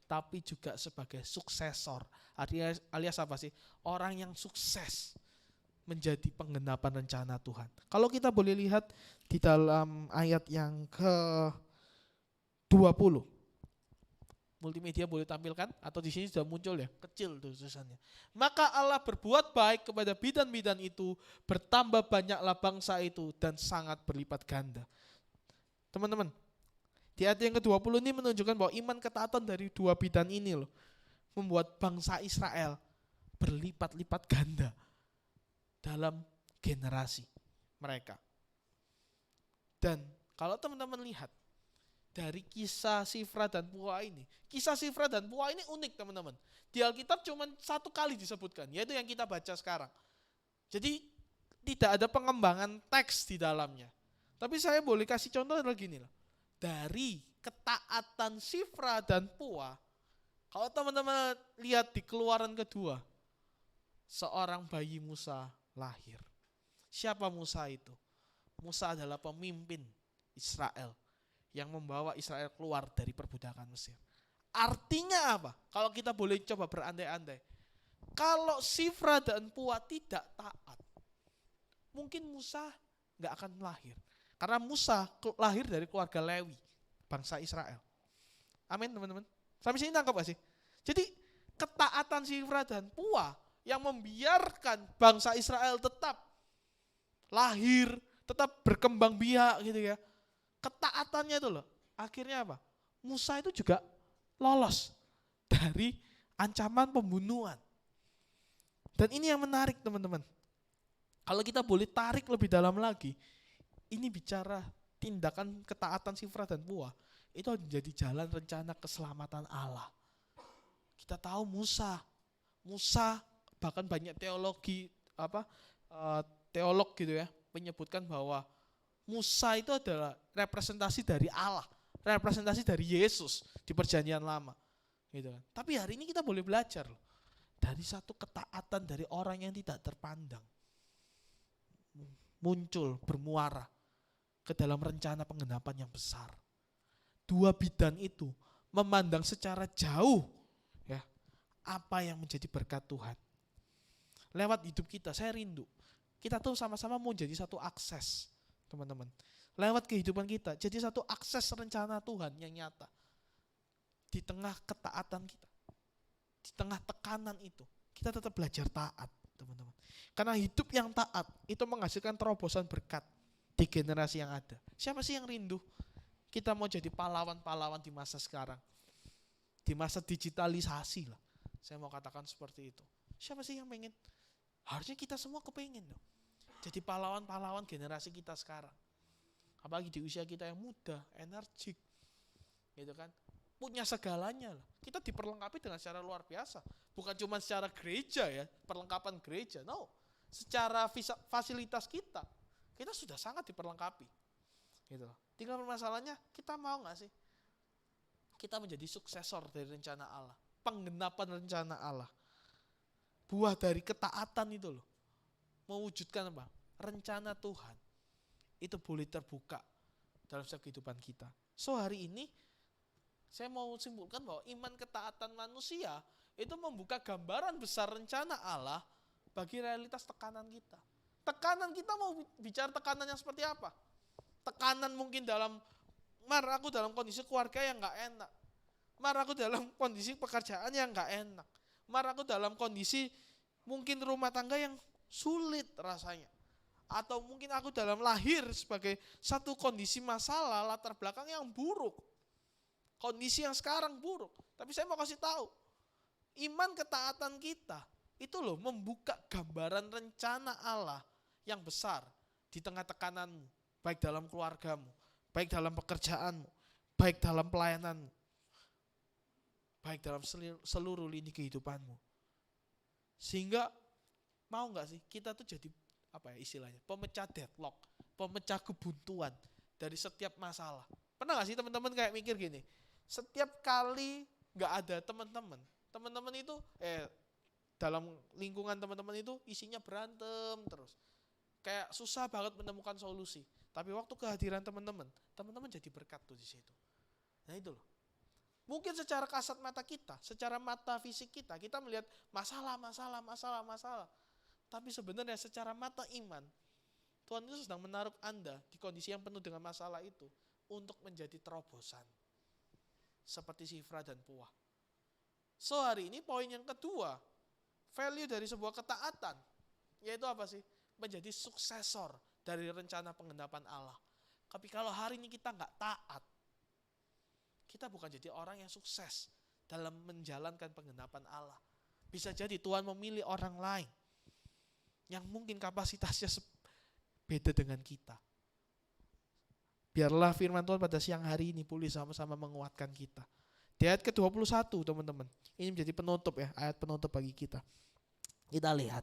tapi juga sebagai suksesor. Alias apa sih? Orang yang sukses menjadi penggenapan rencana Tuhan. Kalau kita boleh lihat di dalam ayat yang ke-20. Multimedia boleh tampilkan atau di sini sudah muncul ya, kecil tuh tulisannya. Maka Allah berbuat baik kepada bidan-bidan itu, bertambah banyaklah bangsa itu dan sangat berlipat ganda. Teman-teman, di ayat yang ke-20 ini menunjukkan bahwa iman ketaatan dari dua bidan ini loh, membuat bangsa Israel berlipat-lipat ganda dalam generasi mereka. Dan kalau teman-teman lihat dari kisah Sifra dan Puah ini, kisah Sifra dan Puah ini unik teman-teman. Di Alkitab cuma satu kali disebutkan, yaitu yang kita baca sekarang. Jadi tidak ada pengembangan teks di dalamnya. Tapi saya boleh kasih contoh adalah gini loh. Dari ketaatan Sifra dan Puah, kalau teman-teman lihat di Keluaran kedua, seorang bayi Musa lahir. Siapa Musa itu? Musa adalah pemimpin Israel yang membawa Israel keluar dari perbudakan Mesir. Artinya apa? Kalau kita boleh coba berandai-andai. Kalau Sifra dan Puah tidak taat, mungkin Musa gak akan lahir. Karena Musa lahir dari keluarga Lewi, bangsa Israel. Amin teman-teman. Sampai sini nangkap gak sih? Jadi ketaatan Sifra dan Puah yang membiarkan bangsa Israel tetap lahir, tetap berkembang biak gitu ya. Ketaatannya itu loh, akhirnya apa? Musa itu juga lolos dari ancaman pembunuhan. Dan ini yang menarik teman-teman. Kalau kita boleh tarik lebih dalam lagi, ini bicara tindakan ketaatan Sifra dan Puah, itu menjadi jalan rencana keselamatan Allah. Kita tahu Musa bahkan banyak teolog gitu ya, menyebutkan bahwa Musa itu adalah representasi dari Allah, representasi dari Yesus di Perjanjian Lama, gitu kan. Tapi hari ini kita boleh belajar loh, dari satu ketaatan dari orang yang tidak terpandang, muncul bermuara ke dalam rencana penggenapan yang besar. Dua bidan itu memandang secara jauh ya apa yang menjadi berkat Tuhan. Lewat hidup kita, saya rindu kita tuh sama-sama mau jadi satu akses. Teman-teman, lewat kehidupan kita jadi satu akses rencana Tuhan yang nyata. Di tengah ketaatan kita, di tengah tekanan itu, kita tetap belajar taat, teman-teman. Karena hidup yang taat itu menghasilkan terobosan berkat di generasi yang ada. Siapa sih yang rindu kita mau jadi pahlawan-pahlawan di masa sekarang, di masa digitalisasi lah, saya mau katakan seperti itu. Siapa sih yang pengen? Harusnya kita semua kepengen loh, jadi pahlawan-pahlawan generasi kita sekarang. Apalagi di usia kita yang muda, energik, gitu kan. Punya segalanya lah. Kita diperlengkapi dengan secara luar biasa. Bukan cuma secara gereja ya, perlengkapan gereja. No, secara fasilitas kita sudah sangat diperlengkapi. Gitu. Tinggal permasalahannya, kita mau nggak sih kita menjadi suksesor dari rencana Allah, penggenapan rencana Allah. Buah dari ketaatan itu loh, mewujudkan apa? Rencana Tuhan itu boleh terbuka dalam setiap kehidupan kita. So hari ini saya mau simpulkan bahwa iman ketaatan manusia itu membuka gambaran besar rencana Allah bagi realitas tekanan kita. Tekanan kita mau bicara tekanan yang seperti apa? Tekanan mungkin dalam, aku dalam kondisi keluarga yang gak enak. Aku dalam kondisi pekerjaan yang gak enak. Aku dalam kondisi mungkin rumah tangga yang sulit rasanya. Atau mungkin aku dalam lahir sebagai satu kondisi masalah, latar belakang yang buruk. Kondisi yang sekarang buruk. Tapi saya mau kasih tahu, iman ketaatan kita itu loh membuka gambaran rencana Allah yang besar di tengah tekananmu. Baik dalam keluargamu, baik dalam pekerjaanmu, baik dalam pelayananmu, baik dalam seluruh lini kehidupanmu. Sehingga mau gak sih kita tuh jadi istilahnya, pemecah deadlock, pemecah kebuntuan dari setiap masalah. Pernah gak sih teman-teman kayak mikir gini, setiap kali gak ada teman-teman itu dalam lingkungan teman-teman itu isinya berantem terus. Kayak susah banget menemukan solusi. Tapi waktu kehadiran teman-teman jadi berkat tuh di situ. Nah itu loh. Mungkin secara kasat mata kita, secara mata fisik kita melihat masalah. Tapi sebenarnya secara mata iman, Tuhan Yesus sedang menaruh Anda di kondisi yang penuh dengan masalah itu untuk menjadi terobosan. Seperti Sifra dan Puah. So hari ini poin yang kedua, value dari sebuah ketaatan, yaitu apa sih? Menjadi suksesor dari rencana penggenapan Allah. Tapi kalau hari ini kita nggak taat, kita bukan jadi orang yang sukses dalam menjalankan penggenapan Allah. Bisa jadi Tuhan memilih orang lain yang mungkin kapasitasnya beda dengan kita. Biarlah firman Tuhan pada siang hari ini boleh sama-sama menguatkan kita. Di ayat ke-21 teman-teman, ini menjadi penutup ya, ayat penutup bagi kita. Kita lihat,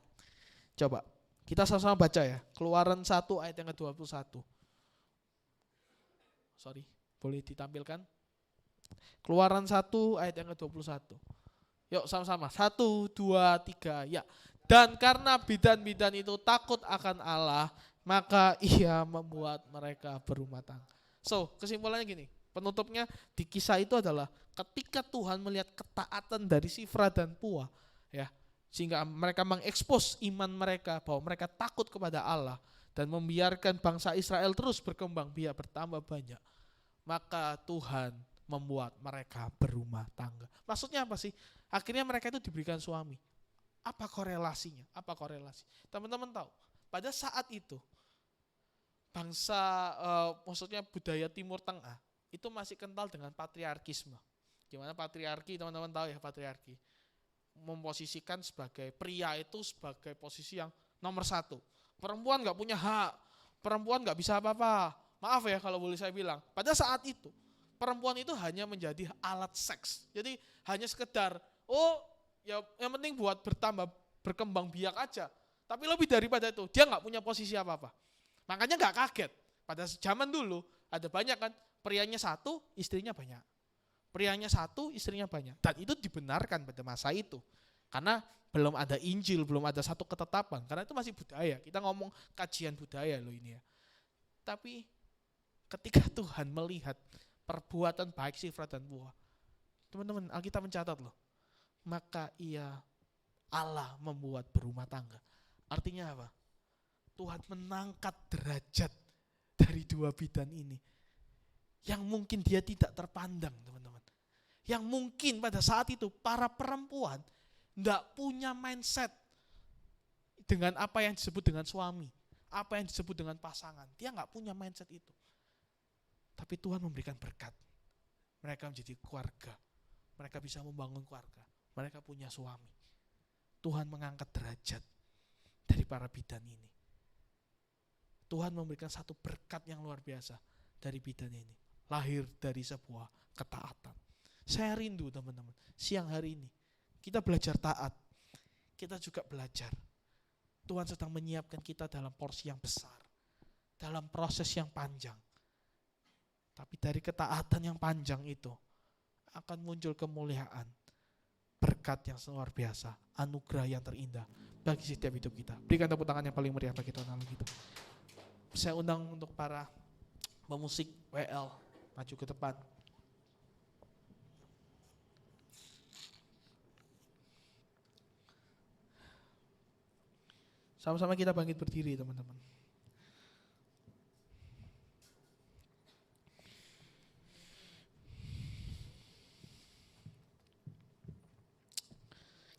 coba kita sama-sama baca ya, Keluaran 1 ayat yang ke-21. Boleh ditampilkan? Keluaran 1 ayat yang ke-21. Yuk sama-sama, 1, 2, 3, ya. Dan karena bidan-bidan itu takut akan Allah, maka ia membuat mereka berumah tangga. So, kesimpulannya gini, penutupnya di kisah itu adalah ketika Tuhan melihat ketaatan dari Sifra dan Puah, ya, sehingga mereka mengekspos iman mereka bahwa mereka takut kepada Allah dan membiarkan bangsa Israel terus berkembang biak bertambah banyak, maka Tuhan membuat mereka berumah tangga. Maksudnya apa sih? Akhirnya mereka itu diberikan suami. Apa korelasinya? Teman-teman tahu, pada saat itu bangsa, maksudnya budaya Timur Tengah itu masih kental dengan patriarkisme. Gimana patriarki, teman-teman tahu ya patriarki? Memposisikan sebagai pria itu sebagai posisi yang nomor 1. Perempuan gak punya hak, perempuan gak bisa apa-apa. Maaf ya kalau boleh saya bilang, pada saat itu perempuan itu hanya menjadi alat seks. Jadi hanya sekedar, ya yang penting buat berkembang biak aja. Tapi lebih daripada itu, dia gak punya posisi apa-apa. Makanya gak kaget, pada zaman dulu ada banyak kan, prianya 1, istrinya banyak. Prianya 1, istrinya banyak. Dan itu dibenarkan pada masa itu. Karena belum ada Injil, belum ada satu ketetapan. Karena itu masih budaya. Kita ngomong kajian budaya loh ini ya. Tapi ketika Tuhan melihat perbuatan baik Sifra dan Puah, teman-teman, Alkitab mencatat loh. Maka Allah membuat berumah tangga. Artinya apa? Tuhan mengangkat derajat dari dua bidan ini. Yang mungkin dia tidak terpandang, teman-teman. Yang mungkin pada saat itu para perempuan tidak punya mindset dengan apa yang disebut dengan suami, apa yang disebut dengan pasangan. Dia nggak punya mindset itu. Tapi Tuhan memberikan berkat. Mereka menjadi keluarga. Mereka bisa membangun keluarga. Mereka punya suami. Tuhan mengangkat derajat dari para bidan ini. Tuhan memberikan satu berkat yang luar biasa dari bidan ini. Lahir dari sebuah ketaatan. Saya rindu teman-teman, siang hari ini kita belajar taat. Kita juga belajar Tuhan sedang menyiapkan kita dalam porsi yang besar, dalam proses yang panjang. Tapi dari ketaatan yang panjang itu akan muncul kemuliaan, berkat yang luar biasa, anugerah yang terindah bagi setiap hidup kita. Berikan tepuk tangan yang paling meriah bagi Tuhan Allah kita. Saya undang untuk para pemusik WL maju ke depan. Sama-sama kita bangkit berdiri, teman-teman.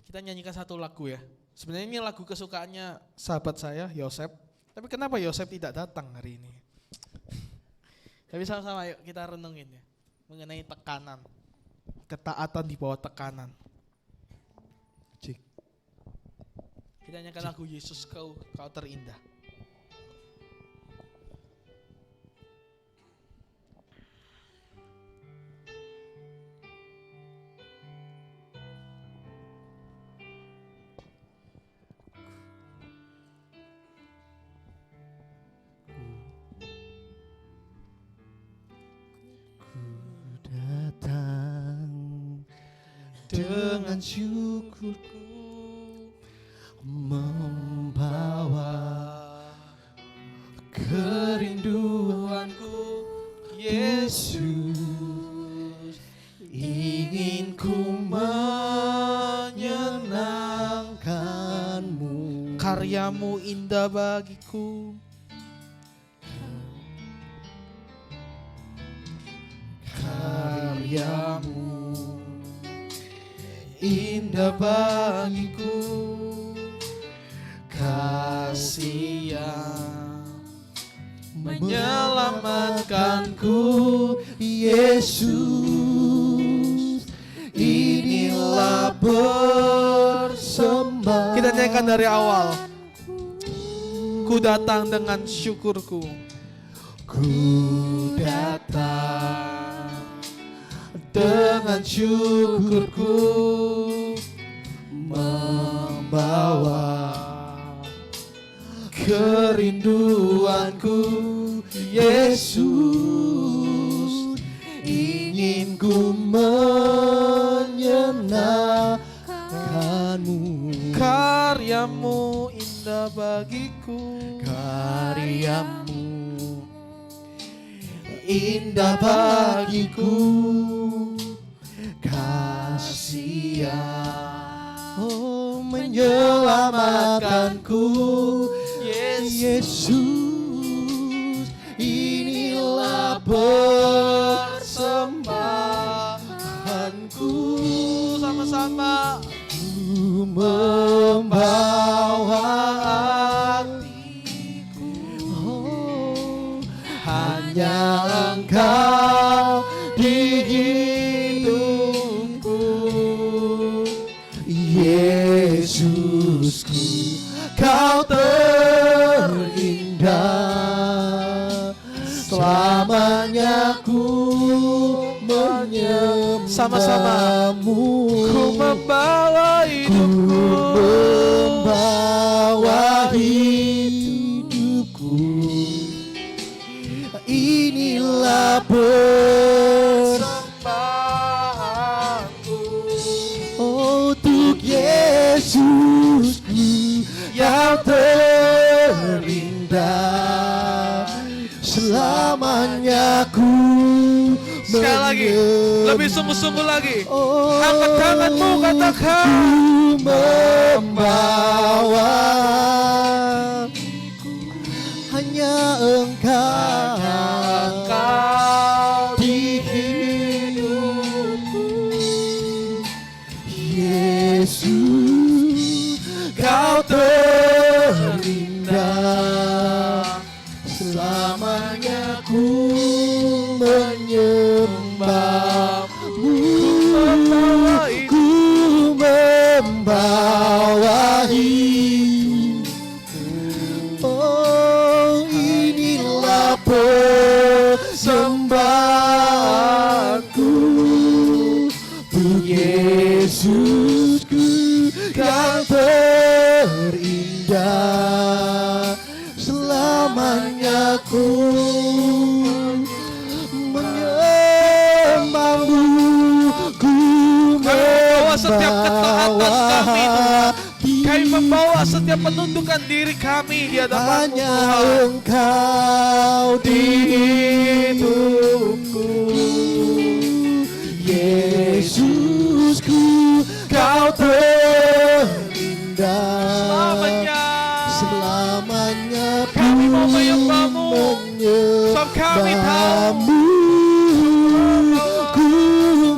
Kita nyanyikan satu lagu ya. Sebenarnya ini lagu kesukaannya sahabat saya, Yosef. Tapi kenapa Yosef tidak datang hari ini? Tapi sama-sama yuk kita renungin ya. Mengenai tekanan. Ketaatan di bawah tekanan. Kita nyanyikan lagu Yesus kau terindah. Dengan syukurku membawa kerinduanku, Yesus, ingin ku menyenangkanmu. Karyamu indah bagiku, karyamu indah bagiku, kasih yang menyelamatkanku, Yesus, inilah bersembah. kita nyanyikan dari awal. Ku datang dengan syukurku, ku datang dengan syukurku membawa kerinduanku, Yesus, ingin ku menyenangkanmu. karyamu indah bagiku, Karyamu indah bagiku, kasih yang menyelamatkanku, Yesus, inilah persembahanku. sama-sama. Ku membawa hatiku, hanya Engkau di hidupku, Yesusku, Kau terindah, selamanya ku menyembahmu. Sama-sama. Ku membawa hidupku, membawa hidupku, inilah persembahanku, untuk Yesusku yang terindah, selamanya ku sekali lagi, lebih sungguh-sungguh lagi. Angkat tanganmu, katakan. Ku membawa hanya Engkau di hidupku, Yesus, Kau terindah, selamanya ku menyembahmu. Ku membawa hidupku, oh inilah persembahanku, untuk Yesusku yang terindah, indah, selamanya ku menyembahmu, ku membawa setiap ketaatan kami, Tuhan. Kami membawa setiap penundukan diri kami di hadapan hanya Tuhan. Engkau di hidupku, Yesusku, Kau terindah. Selamanya Kami mau menyembahmu. Sebab kami tahu ku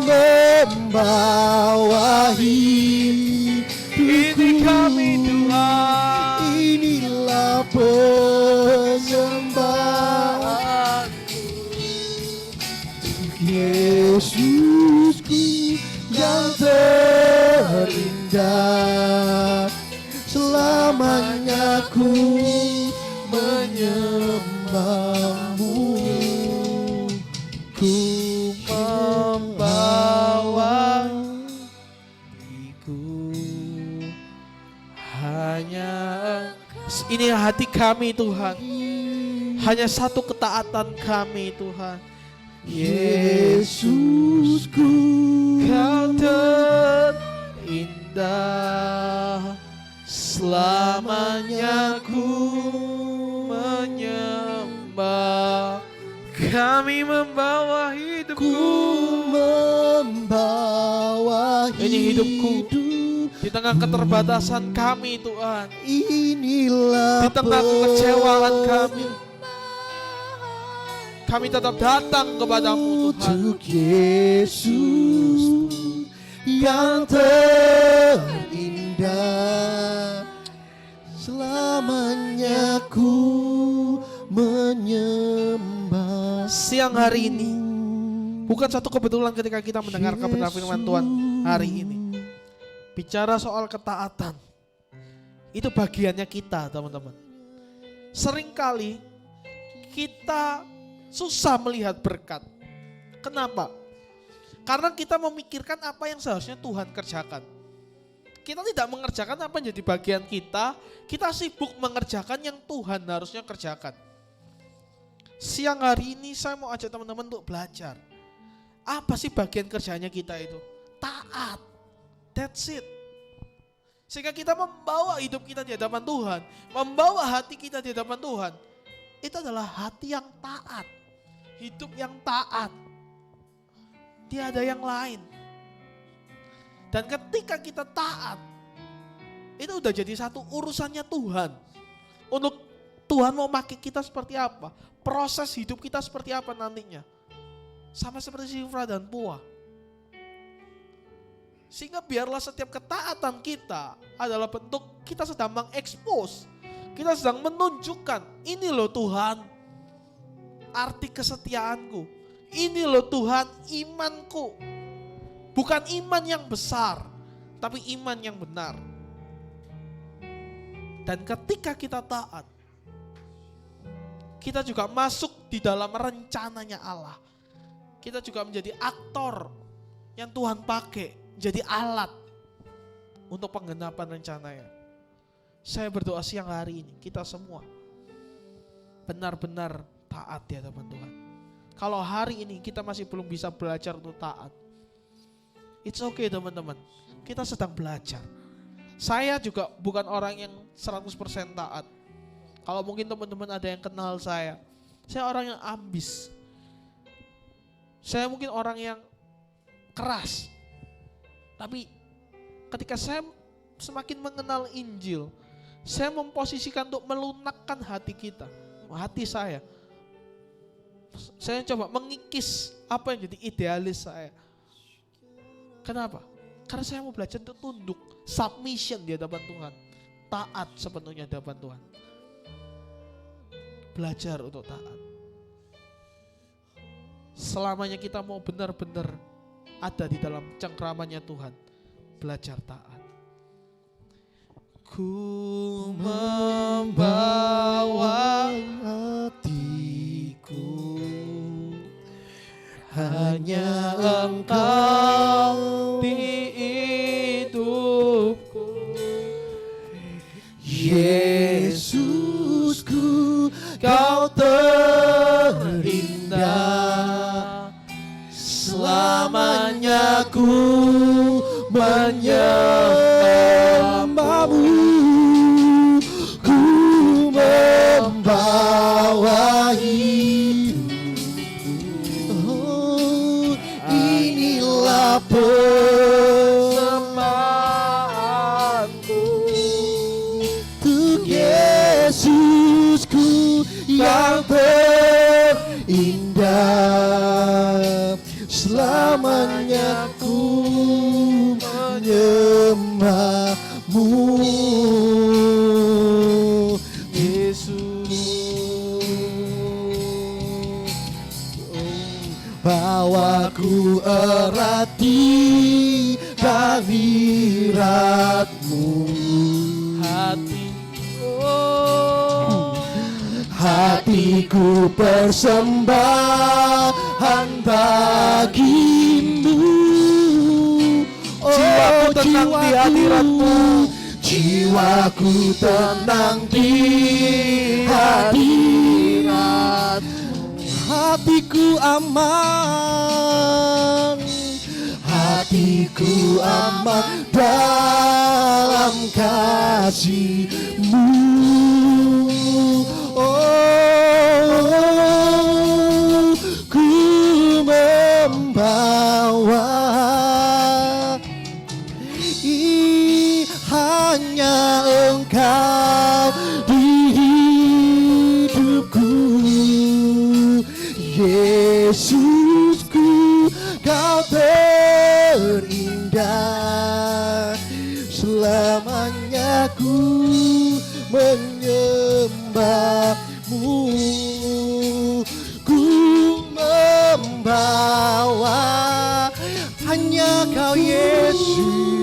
membawa ini kami, Tuhan. Inilah penyembahan Yesusku yang terindah. Selamanya ku menyembahmu, ku membawa diriku. Hanya ini hati kami, Tuhan. Hanya satu ketaatan kami, Tuhan. Yesusku, Kau terindah, selamanya ku menyembah. Kami membawa hidupku, membawa ini hidupku di tengah keterbatasan kami, Tuhan. Inilah Di tengah kekecewaan kami tetap datang kepadamu, Tuhan. untuk Yesus yang terindah. Selamanya ku menyembah. Siang hari ini bukan satu kebetulan ketika kita mendengar kebenaran firman Tuhan hari ini. Bicara soal ketaatan, itu bagiannya kita, teman-teman. Seringkali kita susah melihat berkat. Kenapa? Karena kita memikirkan apa yang seharusnya Tuhan kerjakan. Kita tidak mengerjakan apa yang jadi bagian kita sibuk mengerjakan yang Tuhan harusnya kerjakan. Siang hari ini saya mau ajak teman-teman untuk belajar. Apa sih bagian kerjanya kita itu? Taat. That's it. Sehingga kita membawa hidup kita di hadapan Tuhan, membawa hati kita di hadapan Tuhan. Itu adalah hati yang taat, hidup yang taat. Tiada yang lain. Dan ketika kita taat, itu udah jadi satu urusannya Tuhan. Untuk Tuhan mau pakai kita seperti apa, proses hidup kita seperti apa nantinya. Sama seperti Shifra dan Pua. Sehingga biarlah setiap ketaatan kita adalah bentuk kita sedang mengekspos, kita sedang menunjukkan, ini loh Tuhan arti kesetiaanku, ini loh Tuhan imanku. Bukan iman yang besar, tapi iman yang benar. Dan ketika kita taat, kita juga masuk di dalam rencananya Allah. Kita juga menjadi aktor yang Tuhan pakai, jadi alat untuk penggenapan rencananya. Saya berdoa siang hari ini kita semua benar-benar taat di hadapan Tuhan. Kalau hari ini kita masih belum bisa belajar untuk taat, it's okay teman-teman, kita sedang belajar. Saya juga bukan orang yang 100% taat. Kalau mungkin teman-teman ada yang kenal saya orang yang ambis. Saya mungkin orang yang keras. Tapi ketika saya semakin mengenal Injil, saya memposisikan untuk melunakkan hati kita, hati saya. Saya coba mengikis apa yang jadi idealis saya. Kenapa? Karena saya mau belajar untuk tunduk, submission di hadapan Tuhan, taat sepenuhnya di hadapan Tuhan. Belajar untuk taat. Selamanya kita mau benar-benar ada di dalam cengkramannya Tuhan, belajar taat. Ku membawa hatiku, hanya Engkau di hidupku, Yesusku, kau terindah. Selamanya ku menyembahmu, ku membawa hidupku. Oh, inilah persembahanku untuk Yesusku yang terindah. Selamanya ku menyembahmu, Yesus. Bawaku erat di hadiratmu, hatiku persembahan bagimu. Jiwaku tenang di hadiratmu, jiwaku tenang di hadiratmu. Hatiku aman, hatiku aman dalam kasih-Mu. Oh, ku membawa hanya Engkau di hidupku, Yesusku, kau terindah. Selamanya ku menyembahmu, ku membawa hanya Kau Yesus.